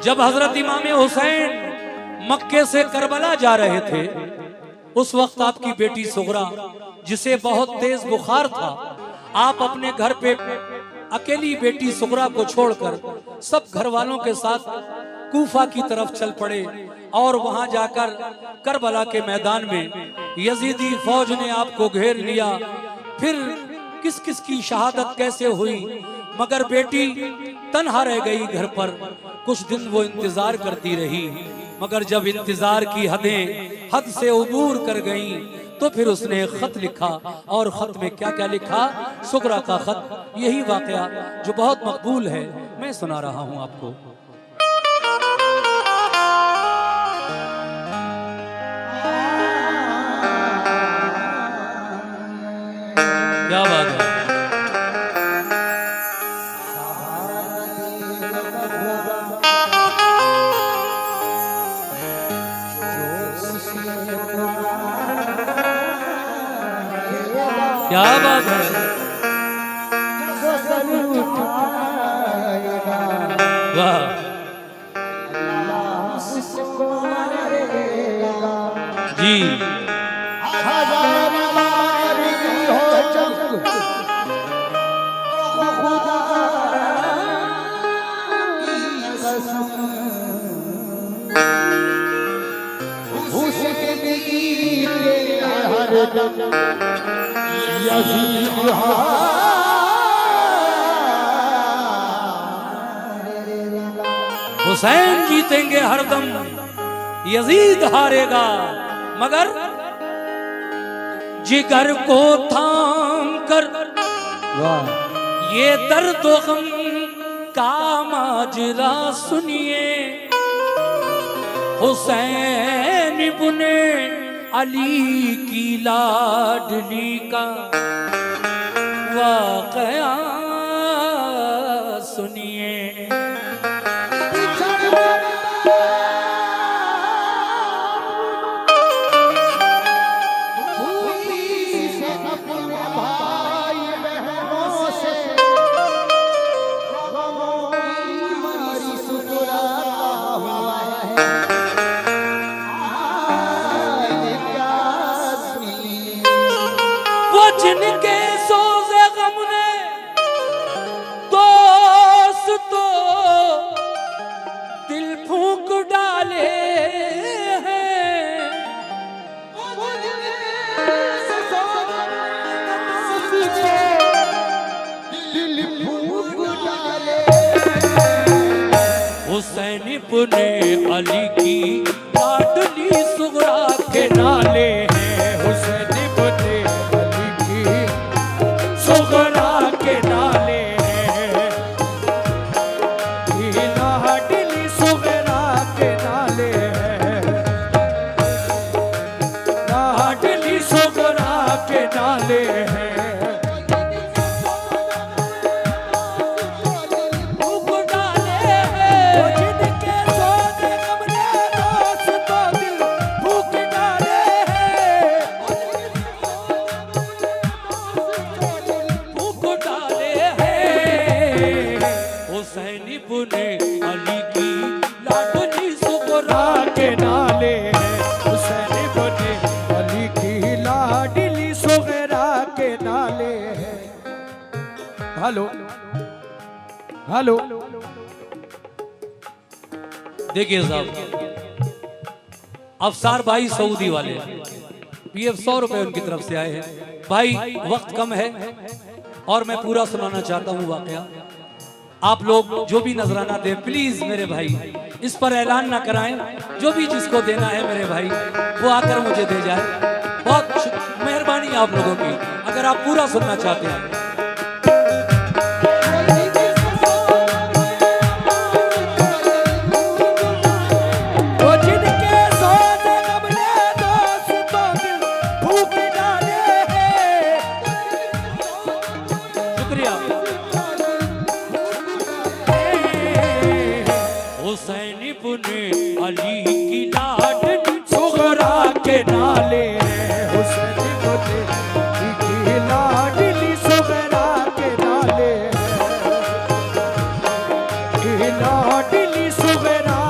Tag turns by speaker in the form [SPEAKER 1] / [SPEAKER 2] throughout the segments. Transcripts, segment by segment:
[SPEAKER 1] जब हजरत इमाम हुसैन मक्के से करबला जा रहे थे, उस वक्त आपकी बेटी सुगरा, जिसे बहुत तेज बुखार था, आप अपने घर पे अकेली बेटी सुगरा को छोड़कर सब घर वालों के साथ कूफा की तरफ चल पड़े और वहां जाकर करबला के मैदान में यजीदी फौज ने आपको घेर लिया। फिर किस किस की शहादत कैसे हुई, मगर बेटी तन्हा रह गई घर पर। कुछ दिन वो इंतजार करती रही, मगर जब इंतजार की हद से उबूर कर गईं, तो फिर उसने एक खत लिखा। और खत में क्या क्या लिखा? सुगरा का खत, यही वाकया जो बहुत मकबूल है, मैं सुना रहा हूं आपको। क्या बात है। क्या बात है। वाह जी। हुसैन जीतेंगे हरदम, यजीद हारेगा। मगर जिगर को थाम कर ये दर्द गम का माजरा सुनिए, हुसैन इब्ने अली की लाडली का वाकया सुनिए। जिनके सोज़े गम ने दोस्त दिल फूंक डाले हैं, हुसैन इब्ने अली की लाडली सुगरा के नाले हैं। हुसैन इब्ने सुगरा के नाले हैं, लाडली सुगरा के नाले हैं, लाडली सुगरा के नाले हैं। हुसैन इब्ने अली की लाडली सुगरा के नाले हैं, हुसैन इब्ने अली की लाडली सुगरा के नाले हैं। हेलो हेलो, देखिए साहब, अफसार भाई सऊदी वाले पीएफ 100 रुपए उनकी तरफ से आए हैं। भाई वक्त कम है और मैं पूरा सुनाना चाहता हूँ वाकया। आप लोग जो भी नजराना दें प्लीज मेरे भाई, इस पर ऐलान ना कराएं। जो भी जिसको देना है मेरे भाई वो आकर मुझे दे जाए। बहुत मेहरबानी आप लोगों की, अगर आप पूरा सुनना चाहते हैं। हुसैन इब्ने अली की लाडली सुगरा के नाले हैं, हुसैन इब्ने अली की लाडली सुगरा के नाले हैं, लाडली सुगरा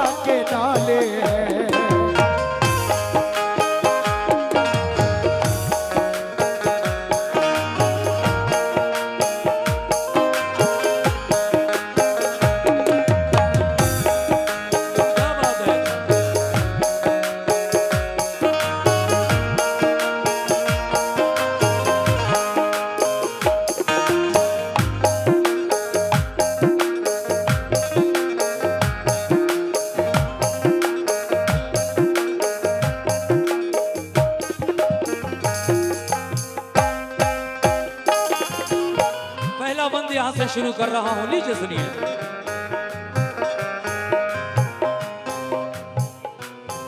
[SPEAKER 1] पहला बंद यहां से शुरू कर रहा हूं, लीजिए सुनिए।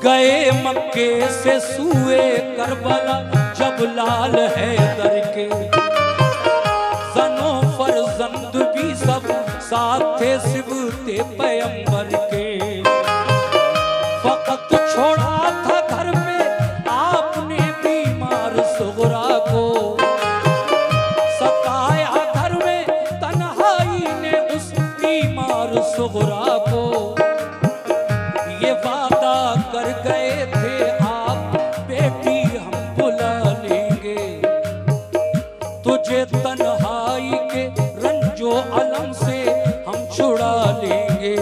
[SPEAKER 1] गए मक्के से सूए करबला, जब लाल हैदर के जनो फरजंद भी सब साथ थे सिबते पैगंबर के। फकत छोड़ा था घर में आपने बीमार सुगरा को, सताया घर में तन्हाई ने उस बीमार सुगरा को। ये वादा कर गए थे आप बेटी हम बुला लेंगे, तुझे तन्हाई के रंजो अलम से हम छुड़ा लेंगे।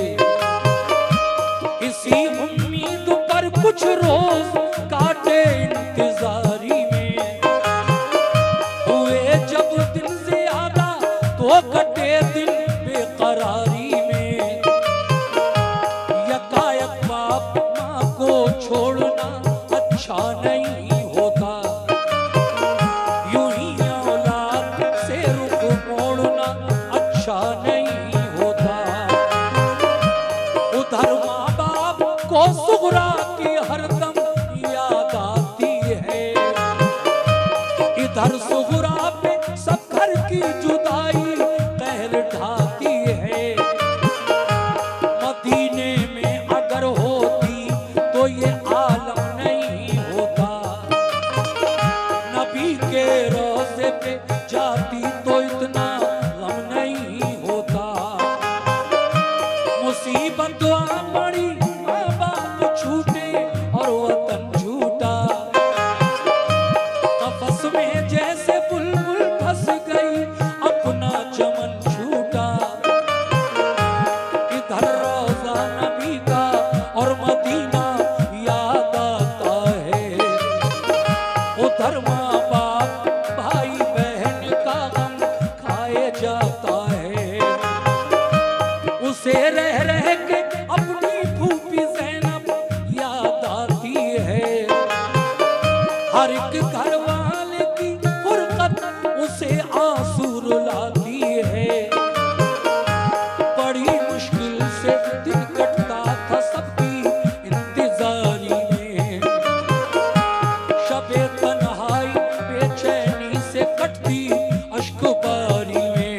[SPEAKER 1] इसी उम्मीद पर कुछ रोज काटे इंतजारी में, हुए जब दिन ज्यादा तो कटे दिन बेकरारी में। यकायक बाप माँ को छोड़ना अच्छा नहीं होता, यूं ही औलाद से रुख मोड़ना अच्छा नहीं होता। उधर माँ बाप को सुगरा की हरदम याद आती है, इधर सुगरा पे सब घर की जुदाई कहर ढाती है। मदीने में अगर होती तो ये आलम नहीं होता, नबी के रोज़े पे जाती तो इतना गम नहीं होता। मुसीबत आ पड़ी, माँ बाप छूटे और वतन झूठा, कफस में जैसे बुलबुल फंस गई अपना चमन छूटा। इधर रोज़ा नबी का और मदीना याद आता है, उधर माँ बाप भाई बहन का गम खाए जाता है। उसे रह रह के अपनी फूफी ज़ैनब याद आती है, हर एक घर वाले की फुरकत उसे आंसू रुलाती है। बड़ी मुश्किल से दिन कटता था सबकी इंतजारी में, शबे तन्हाई बेचैनी से कटती अश्क बारी में।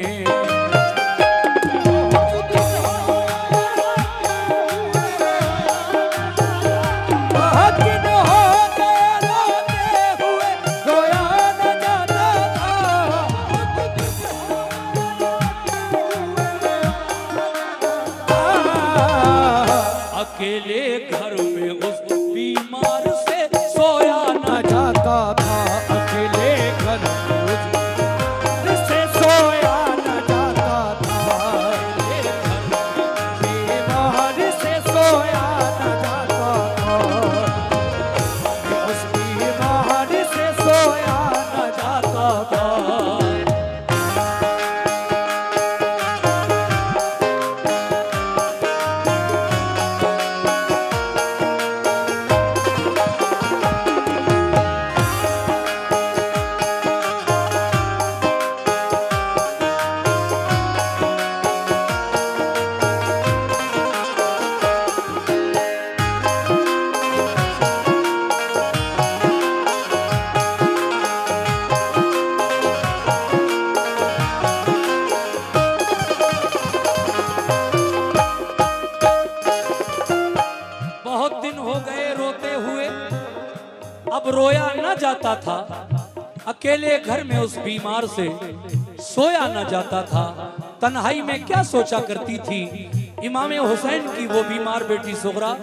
[SPEAKER 1] अकेले घर में उस बीमार से सोया न जाता था, अकेले घर में उस बीमार से सोया न जाता था, अकेले घर में बीमार से सोया न जाता था, उस बीमार से सोया न जाता था। बहुत दिन हो गए रोते हुए, अब रोया न जाता था, अकेले घर में उस बीमार से सोया न जाता था। तन्हाई में क्या सोचा करती थी इमाम हुसैन की वो बीमार बेटी सुगरा।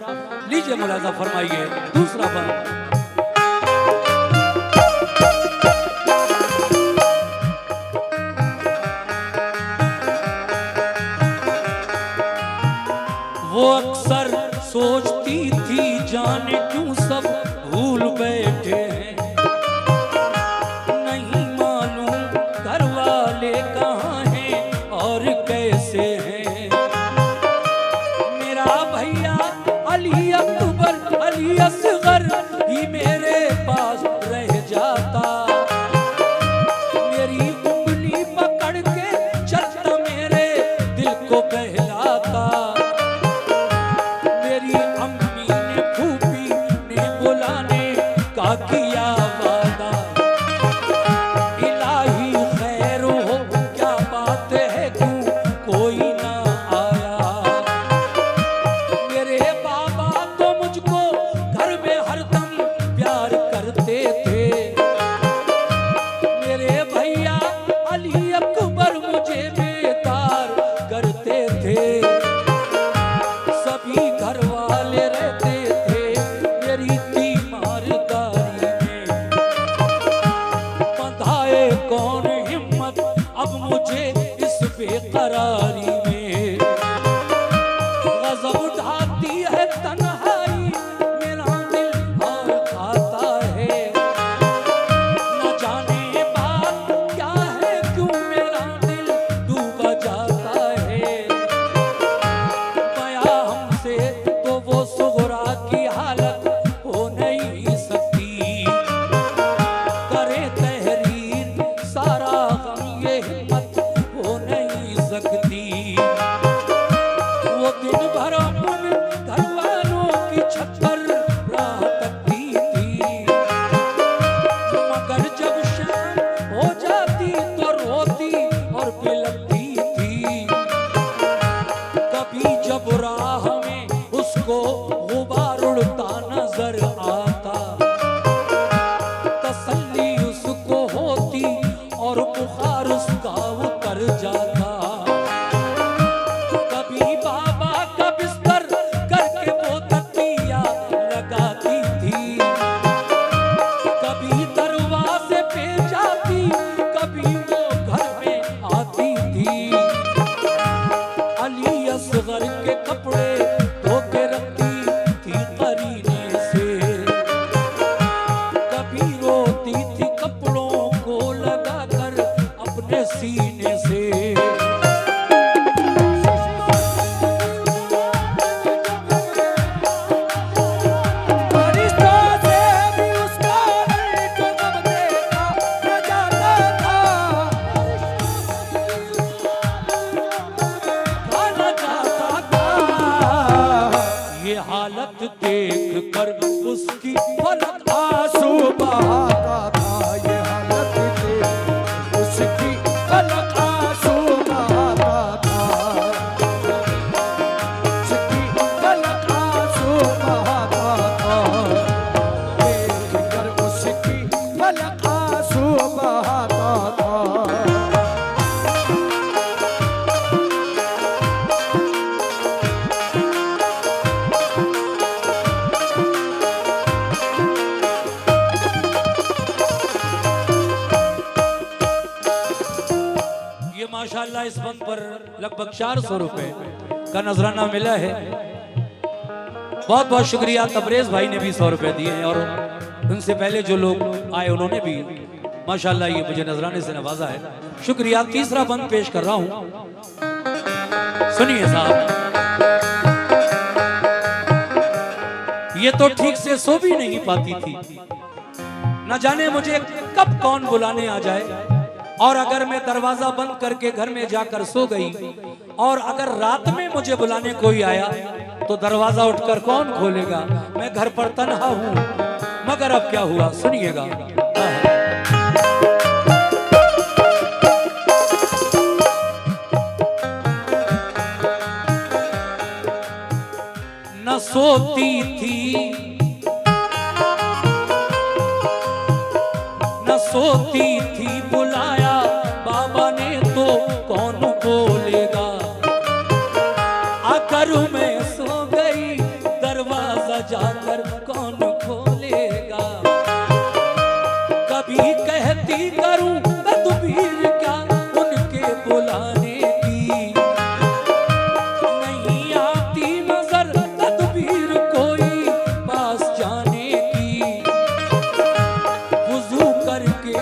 [SPEAKER 1] लीजिए मुलाजा फरमाइए दूसरा बंद। वो अक्सर सोचती थी जाने क्यों सब भूल बैठे हैं, नहीं मालूम घर वाले कहाँ हैं और कैसे हैं। मेरा भैया अली अकबर अली असगर ही मेरे पास रह जाता, मेरी उंगली पकड़ के चल बेकरारी में। गजब ढाती है तन्हाई, मेरा दिल और खाता है। न जाने बात क्या है, क्यों मेरा दिल डूबा जाता है। बया हमसे तो वो सुगरा की हालत हो नहीं सकती। करे तहरीर सारा गम ये हिम्मत हो नहीं सकती। वो दिन भर अपने घर वालों की छत पर राह तकती थी, मगर जब शाम हो जाती तो रोती और बिलखती थी। कभी जब राह में उसको गुबार उड़ता नजर आता, तसल्ली उसको होती और बुखार उसका उतर जाता। कभी बाबा का बिस्तर करके वो तकिया लगाती थी, कभी दरवाजे पे जाती, कभी वो घर में आती थी। अली असगर के कपड़े धो के रखती थी करीने से, कभी रोती थी कपड़ों को लगाकर अपने सीने से। फरिश्तों से भी उसका रंग कब देखा न जाता था, खाना जाता था। ये हालत देख कर उसकी पलक आंसू बहाता था। ये हालत देख उसकी पलक आंसू बहाता था। उसकी पलक आंसू बहाता था। देख कर उसकी पलक आंसू बहाता था। ये माशाल्लाह इस बंद पर लगभग 400 रुपए का नजराना मिला है। बहुत बहुत शुक्रिया। तबरेज भाई ने भी 100 रुपए दिए हैं, और उनसे पहले जो लोग आए उन्होंने भी माशाल्लाह ये मुझे नजराने से नवाजा है। शुक्रिया। तीसरा बंद पेश कर रहा हूं, सुनिए साहब। ये तो ठीक से सो भी नहीं पाती थी, न जाने मुझे कब कौन बुलाने आ जाए। और अगर मैं दरवाजा बंद करके घर में जाकर सो गई, और अगर रात में मुझे बुलाने कोई आया, तो दरवाजा उठकर कौन खोलेगा? मैं घर पर तन्हा हूं। मगर अब क्या हुआ, सुनिएगा। न सोती थी, न सोती थी, बुलाया बाबा ने तो कौन बोलेगा? अगर मैं सो गई दरवाजा जाकर कौन खोलेगा? कभी कहती करूं तदबीर क्या उनके बुलाने की, नहीं आती नजर तदबीर कोई पास जाने की। वुजू करके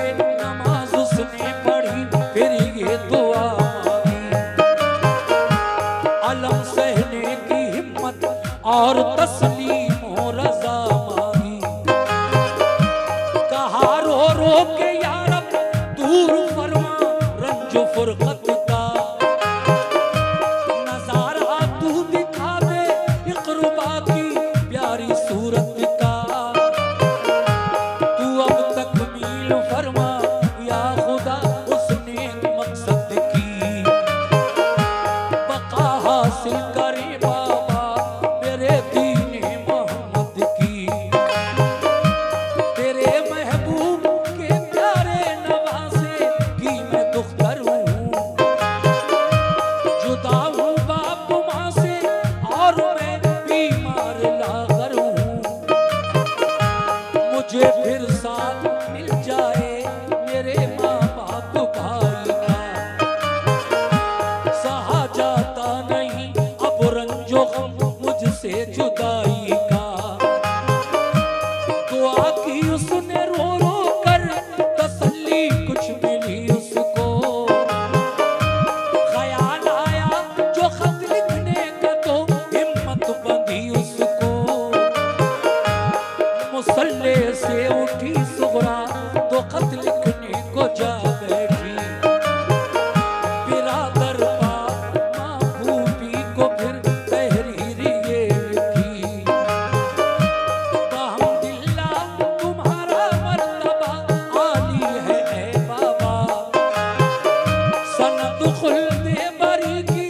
[SPEAKER 1] बख्त खुल्दे बरी की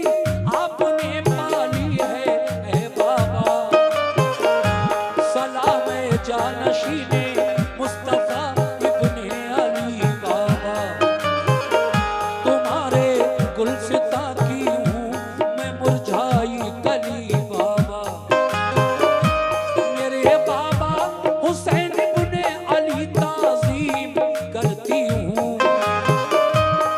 [SPEAKER 1] आपने पाली है ए बाबा। सलाम जानशीने मुस्तफा इब्ने अली बाबा। तुम्हारे गुलसिता की हूँ मैं मुरझाई कली बाबा। मेरे बाबा हुसैन इब्ने अली ताज़ीम करती हूँ।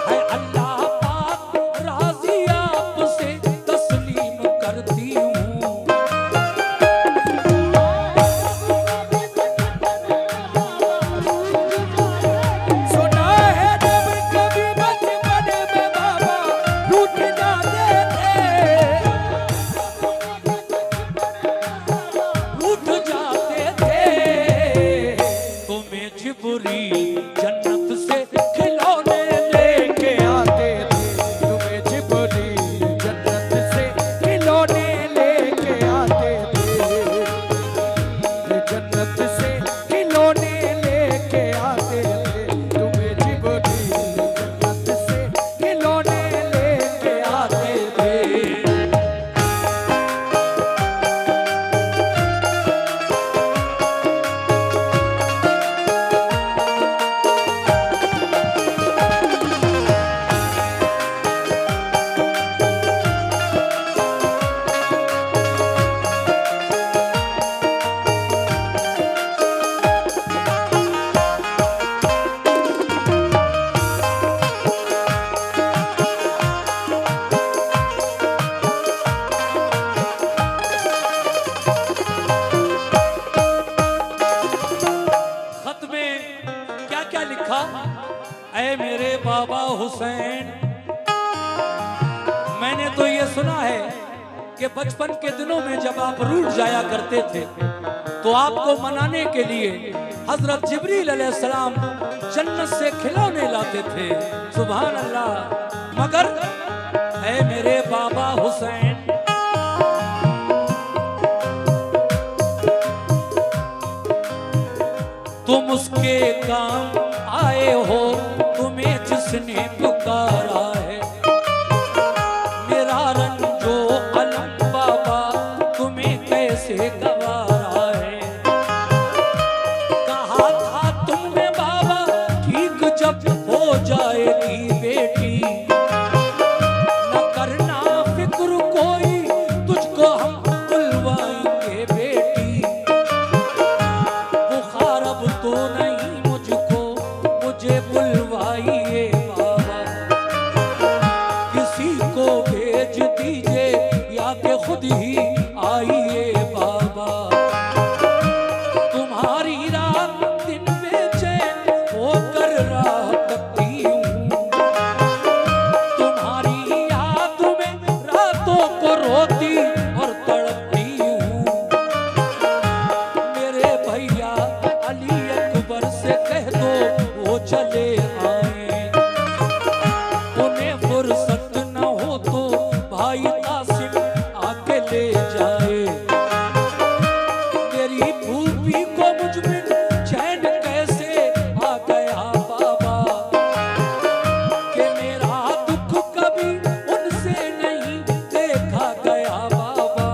[SPEAKER 1] है अल्लाह पाक राज़ी आपसे तस्लीम करती हूँ।
[SPEAKER 2] सुना है जब कभी बचपन में बाबा रूठ जाते थे,
[SPEAKER 1] उठ जाते थे तुम्हें जिब्रील जन्नत से खिलौने लेके
[SPEAKER 2] आते थे तुम्हें जिब्रील जन्नत से खिलौने लेके आते थे, जन्नत से खिलौने लेके आते थे तुम्हें जिब्रील जन्नत से खिलौने लेके आते थे। खत में क्या क्या लिखा? ऐ मेरे बाबा हुसैन, मैंने तो ये सुना है कि बचपन के दिनों में जब आप रूठ जाया करते थे तो आपको मनाने के लिए हजरत जिब्रील अलैहिस्सलाम जन्नत से खिलौने लाते थे। सुभान अल्लाह। मगर ऐ मेरे बाबा हुसैन, तुम उसके काम आए हो तुम्हें जिसने पुकारा है। मेरा रंजो अलम बाबा तुम्हें कैसे गवारा है। कहा था तुमने बाबा ठीक जब हो जाएगी बेटी, न करना फिक्र कोई तुझको हम बुलवाएंगे बेटी। बुखार अब तो नहीं मुझको मुझे बुलवाइए बाबा। किसी को भेज दीजिए या के खुद ही आइए बाबा। तुम्हारी रात दिन बेचैन होकर राह तकती हूँ। तुम्हारी याद में रातों को रोती और तड़पती हूँ। मेरे भैया अली अकबर से कह दो वो चले आए। उन्हें फुर्सत न हो तो भाई कासिम आके ले जाए। तेरी फूफी को मुझ में चैन कैसे आ गया बाबा, कि मेरा दुख कभी उनसे नहीं देखा गया बाबा।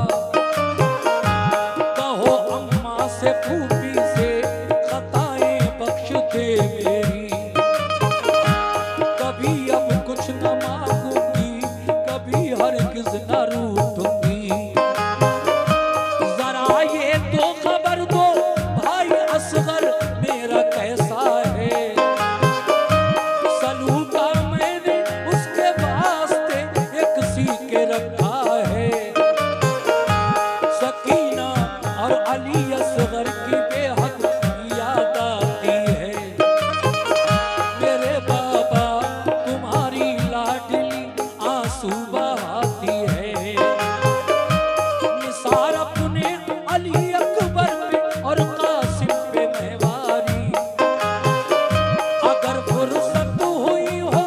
[SPEAKER 2] कहो अम्मा से फूफी से खताएं बख्श दे मेरी। कभी अब कुछ न मांगूंगी, कभी हरगिज़ न रूठूंगी। जरा ये तो खबर दो भाई असगर मेरा कैसा है। सलूका मैंने उसके वास्ते एक सीके रखा है। सकीना और अली असगर की बेहद याद आती है। मेरे बाबा तुम्हारी लाडली आंसू बहाती है। निसार अपने अली अकबर पे और कासिम पे महवारी। अगर फुर्सत हुई हो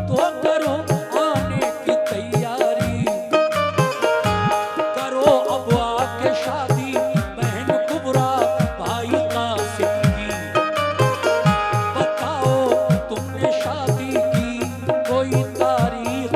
[SPEAKER 2] तो करो आने की तैयारी। करो अब आके शादी बहन कुबरा भाई कासिम की। बताओ तुमने शादी की कोई तारीख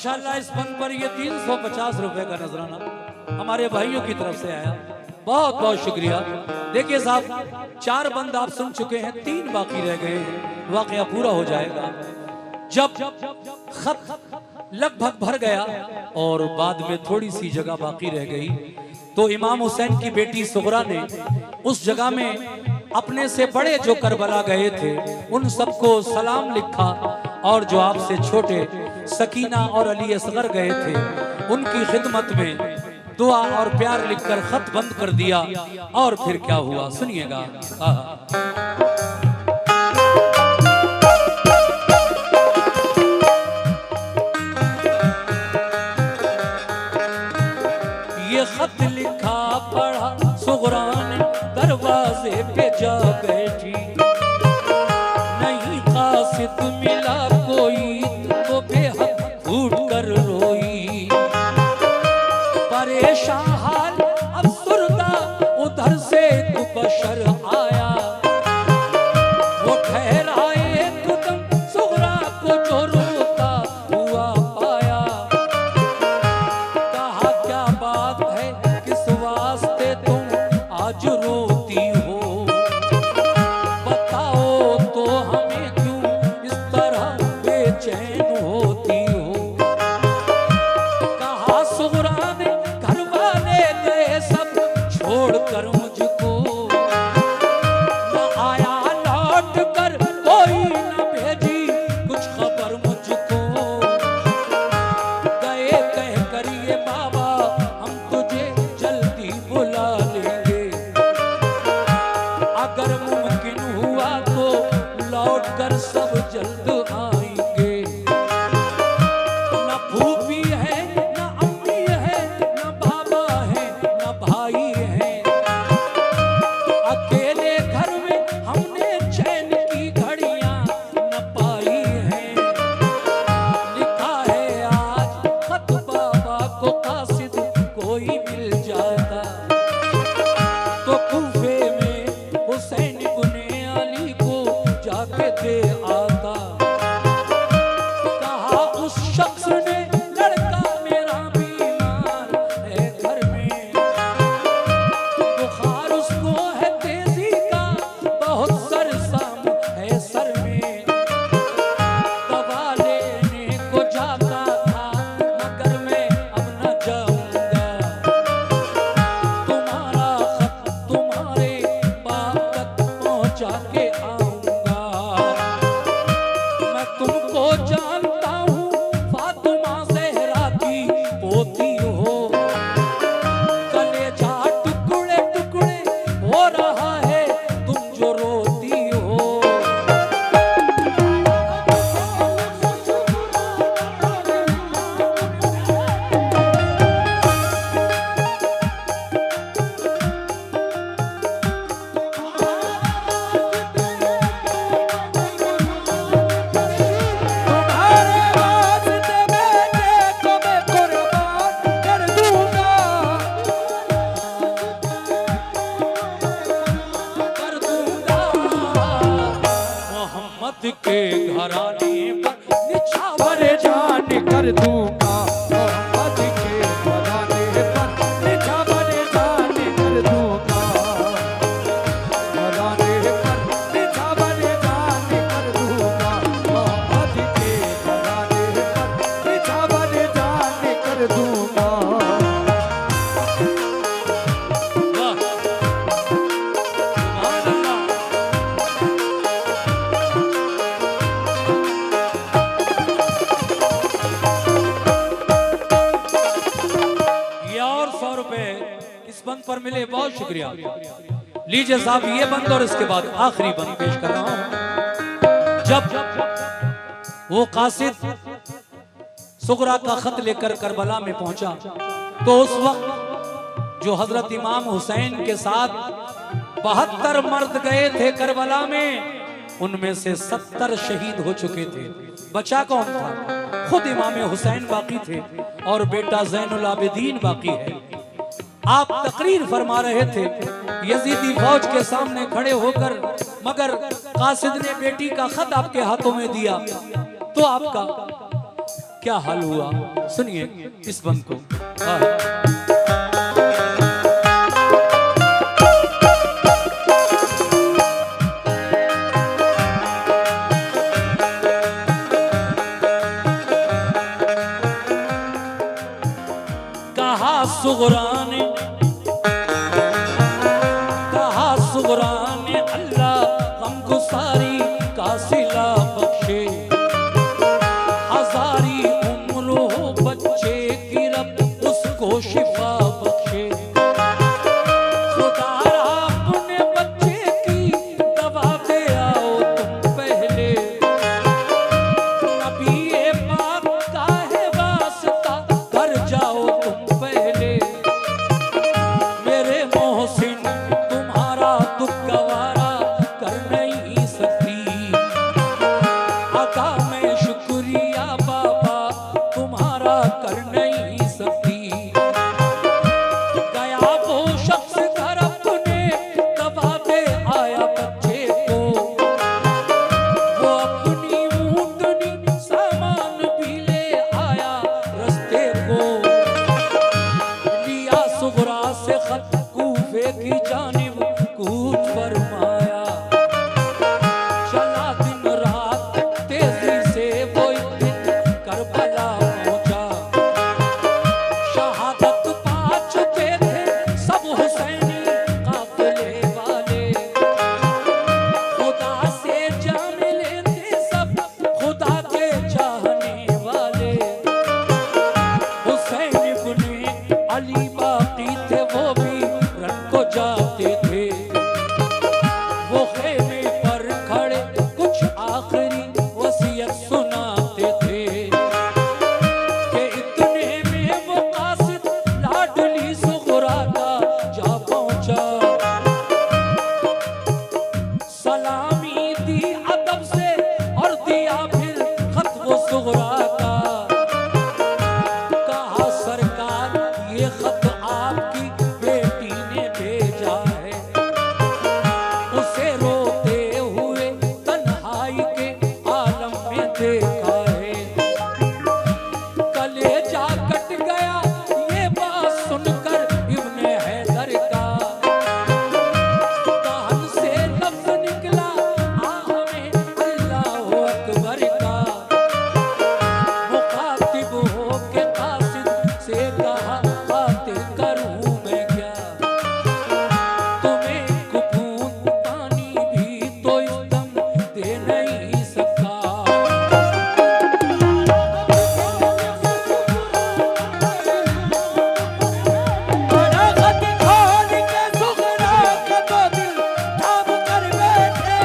[SPEAKER 1] माशाल्लाह इस बंद पर ये 350 रुपए का नजराना हमारे भाइयों की तरफ से आया, बहुत बहुत शुक्रिया। देखिए साहब 4 बंद आप सुन चुके हैं, 3 बाकी रह गए हैं, वाकया पूरा हो जाएगा। जब खत लगभग भर गया और बाद में थोड़ी सी जगह बाकी रह गई, तो इमाम हुसैन की बेटी सुगरा ने उस जगह में अपने से बड़े जो करबला गए थे उन सबको सलाम लिखा, और जो आपसे छोटे सकीना और अली असगर गए थे उनकी खिदमत में दुआ और प्यार लिखकर खत बंद कर दिया। और फिर क्या हुआ सुनिएगा। ये खत लिखा पढ़ा सुगरा ने दरवाजे पे जा बैठी, नहीं कासिद मिला कोई तो बेहद फूट कर रोई। परेशान हाल अफसुर्दा उधर से बशर आया, वो ठहरा एकदम सुगरा को जो रोता हुआ पाया। कहा क्या बात है किस वास्ते तुम आज रोती हो, बताओ तो हमें क्यों इस तरह बेचैन होती हो। कहा सुगरा ने घर वाले गए सब छोड़कर मुझको, न आया लौट कर कोई न भेजी कुछ खबर मुझको। गए कह कर ये बाबा हम तुझे जल्दी बुला लेंगे, अगर मुमकिन हुआ तो लौट कर सब जल्द आएंगे। न फूफी है न अम्मी है न बाबा है न भाई है, अकेले घर में हमने चैन की घड़ियां न पाई हैं। लिखा है आज खत बाबा को कासिद कोई मिल जाता, तो कूफे में हुसैन इब्ने अली को जाके दे आता। कहा उस शख्स ने लड़का मेरा बीमार है घर में, बुखार उसको है तेजी का बहुत सरसाम है सर में। दवा लेने को जाता था मगर मैं अब न जाऊंगा, तुम्हारा खत तुम्हारे बाप तक पहुंचा के आऊंगा। मैं तुमको जानता हूँ फातिमा ज़हरा की पोती हो, कलेजा टुकड़े टुकड़े हो रहा है तुम जो रोती हो। तुम्हारे वास्ते बेटे को मैं कुर्बान कर दूंगा, कर दूंगा। मोहम्मद के घराने पर निछावर जान कर दूंगा, मोहम्मद के घराने पर निछावर जान कर दूंगा, घराने पर निछावर जान कर दूंगा, मोहम्मद के घराने पर निछावर जान कर दूंगा। वाह सुभान अल्लाह। ये और 100 रुपए इस बंद पर मिले, बहुत शुक्रिया। लीजिए साहब ये बंद और इसके बाद आखिरी बंद पेश कर रहा हूं। जब वो कासिद सुगरा का खत लेकर करबला में पहुंचा, तो उस वक्त जो हजरत इमाम हुसैन के साथ 72 मर्द गए थे करबला में, उनमें से 70 शहीद हो चुके थे। बचा कौन था? खुद इमाम हुसैन बाकी थे और बेटा ज़ैनुल आबिदीन बाकी है। आप तकरीर फरमा रहे थे यजीदी फौज के सामने खड़े होकर, मगर कासिद ने बेटी का खत आपके हाथों में दिया तो आपका क्या हाल हुआ, सुनिए इस बंद को। हाँ। सुगरा ने कहा, सुगरा ने अल्लाह हमको सारी का सिला बख्शे, हजारी उम्र हो बच्चे की रब उसको शिफा बख्शे। खुदा अपने बच्चे की दवा दे आओ तुम पहले, नबी पाक का है वास्ता कर जाओ तुम पहले। मेरे मोहसिन तुम्हारा दुख गवारा कर नहीं सकती, अदा मैं शुक्रिया बाबा तुम्हारा कर नहीं सकती। गया वो शख्स घर अपने दबा दे आया बच्चे को, वो अपनी ऊँटनी सामान भी ले आया रस्ते को। लिया सुगरा से खत कूफे की जानिब कूच फरमाया, चला दिन रात तेजी से वो एक दिन करबला पहुंचा। शहादत पा चुके थे सब हुसैनी काफिले वाले, खुदा से जान लेते सब खुदा के चाहने वाले। हुसैन इब्ने अली बाकी थे वो भी रन को जाते थे, वो खेमे पर खड़े कुछ आखिरी वसीयत सुनाते थे कि इतने में वो कासिद लाडली सुगरा का जा पहुंचा। सलामी दी अदब से और दिया फिर खत वो सुगरा का, कहा सरकार ये खत आपकी बेटी ने भेजा है, उसे रोते हुए तन्हाई के आलम में देखा है। कलेजा कट गया ये बात सुनकर इब्ने हैदर का, कान से लफ्ज निकला आह में अल्लाह अकबर का। मुखातिब हो के कासिद से कहा, बातें करूं मैं क्या, तुम्हें कुबून पानी भी तो इस दम दे नहीं सका। बड़ा खत खोल के सुगरा का तो दिल थाम कर बैठे,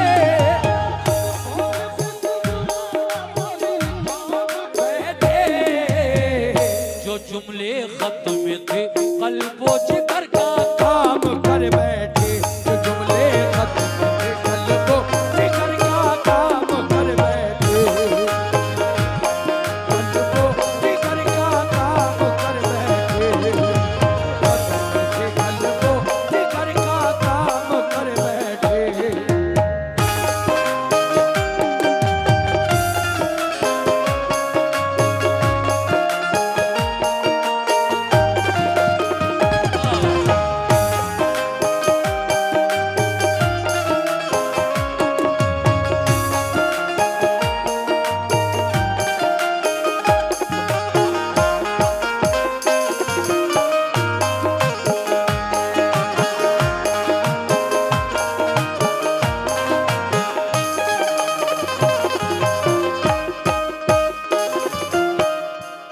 [SPEAKER 1] जो जुमले खत में थे कल्बो जिगर का काम कर बैठे। जो जुमले खत में थे कल्बो जिगर का काम कर बैठे, कल्बो जिगर का काम कर बैठे, कल्बो जिगर का काम कर बैठे।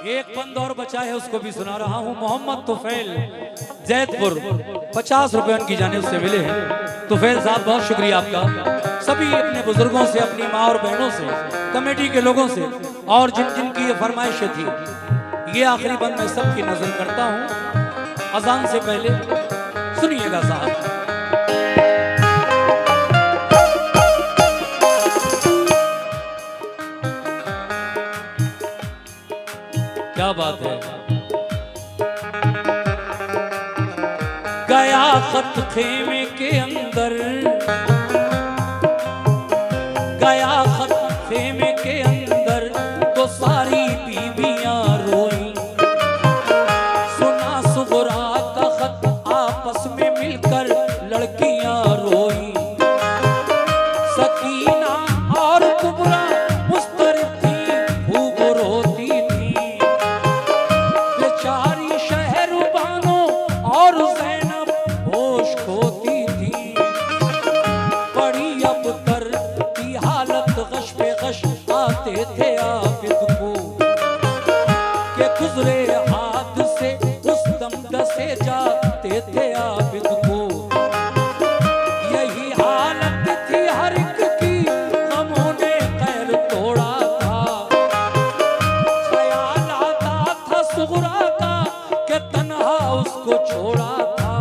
[SPEAKER 1] एक बंद और बचा है उसको भी सुना रहा हूँ। मोहम्मद तुफैल जैदपुर 50 रुपए उनकी जानिब से मिले हैं। तुफैल साहब बहुत शुक्रिया आपका। सभी अपने बुजुर्गों से, अपनी माँ और बहनों से, कमेटी के लोगों से और जिन जिन की ये फरमाइशें थी, ये आखिरी बंद मैं सबकी नजर करता हूँ अजान से पहले। सुनिएगा साहब। क्या बात है। गया खत खेमे के अंदर, गया खत खेमे के अंदर, तो सारी बीबियां
[SPEAKER 2] गश पे गश आते थे आबिद को, के गुजरे हाथ से उस दम दसे जाते थे आबिद को। यही हालत थी हर एक की, गमों ने खैर तोड़ा था। ख्याल आता था सुगरा का कि तन्हा उसको छोड़ा था।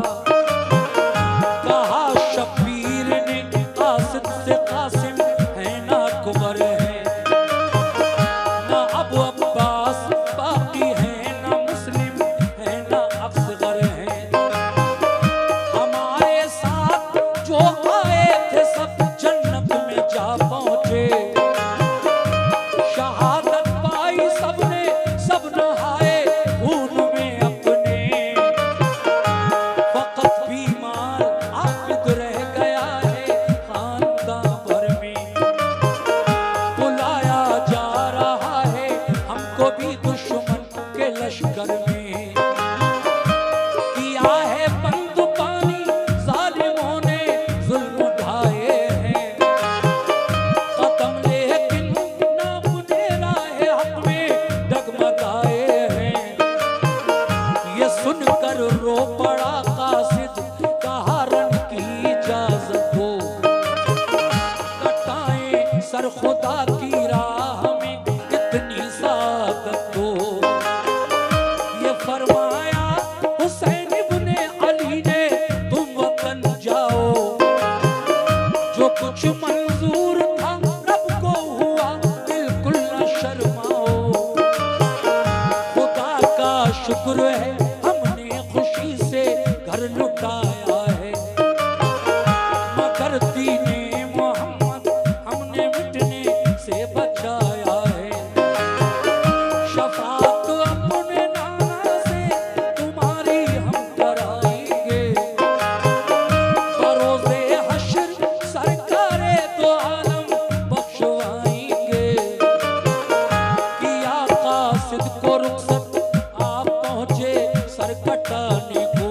[SPEAKER 2] कहा शब्बीर ने कासिद से कासिम है ना कुमर है, ना अबू अब्बास बाकी है, ना मुस्लिम है, ना असगर है। हमारे साथ जो आए थे सब जन्नत में जा पहुंचे। शहादत पाई सबने, सब नहाए खून में अपने। फकत बीमार आबिद रह गया है खानदान भर में। बुलाया जा रहा है हमको भी दुश्मन के लश्कर में। किया है बंद पानी जालिमों ने जुल्म उठाए हैं। कदम लेकिन नामुने राहे हक में डगमगाए हैं। ये सुनकर रो पड़ा कासिद, कहा रन की इजाजत हो। कटाएं सर खुदा की राह में इतनी सादत हो। ये फरमाया हुसैन इब्ने अली ने तुम वतन जाओ। जो कुछ मंजूर था रब को हुआ बिल्कुल न शर्माओ। खुदा का शुक्र है हमने खुशी से घर लुटाया है। मगर दीने मोहम्मद हमने मिटने से बचाया है। शफात अपने नाना से तुम्हारी हम कराएंगे। बरोज़े हश्र सरकारे दो आलम बख्शवाएंगे। किया कासिद को रुखसत आप पहुंचे सर कटाने को।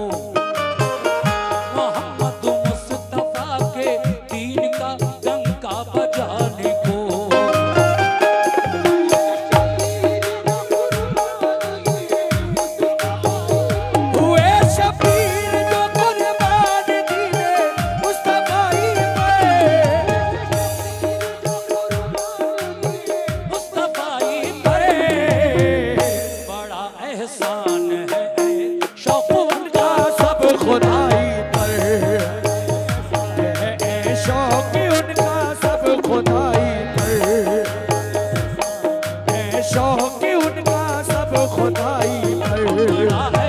[SPEAKER 2] मोहम्मद मुस्तफा के दीन का डंका बजाने को। हुए शबीर जो कुर्बान दीने मुस्तफाई पे। मुस्तफाई पे बड़ा एहसान है शौक़ उनका सब खुदाई पर। है शौक़ उनका सब खुदाई पर। है शौक़ उनका सब खुदाई पर।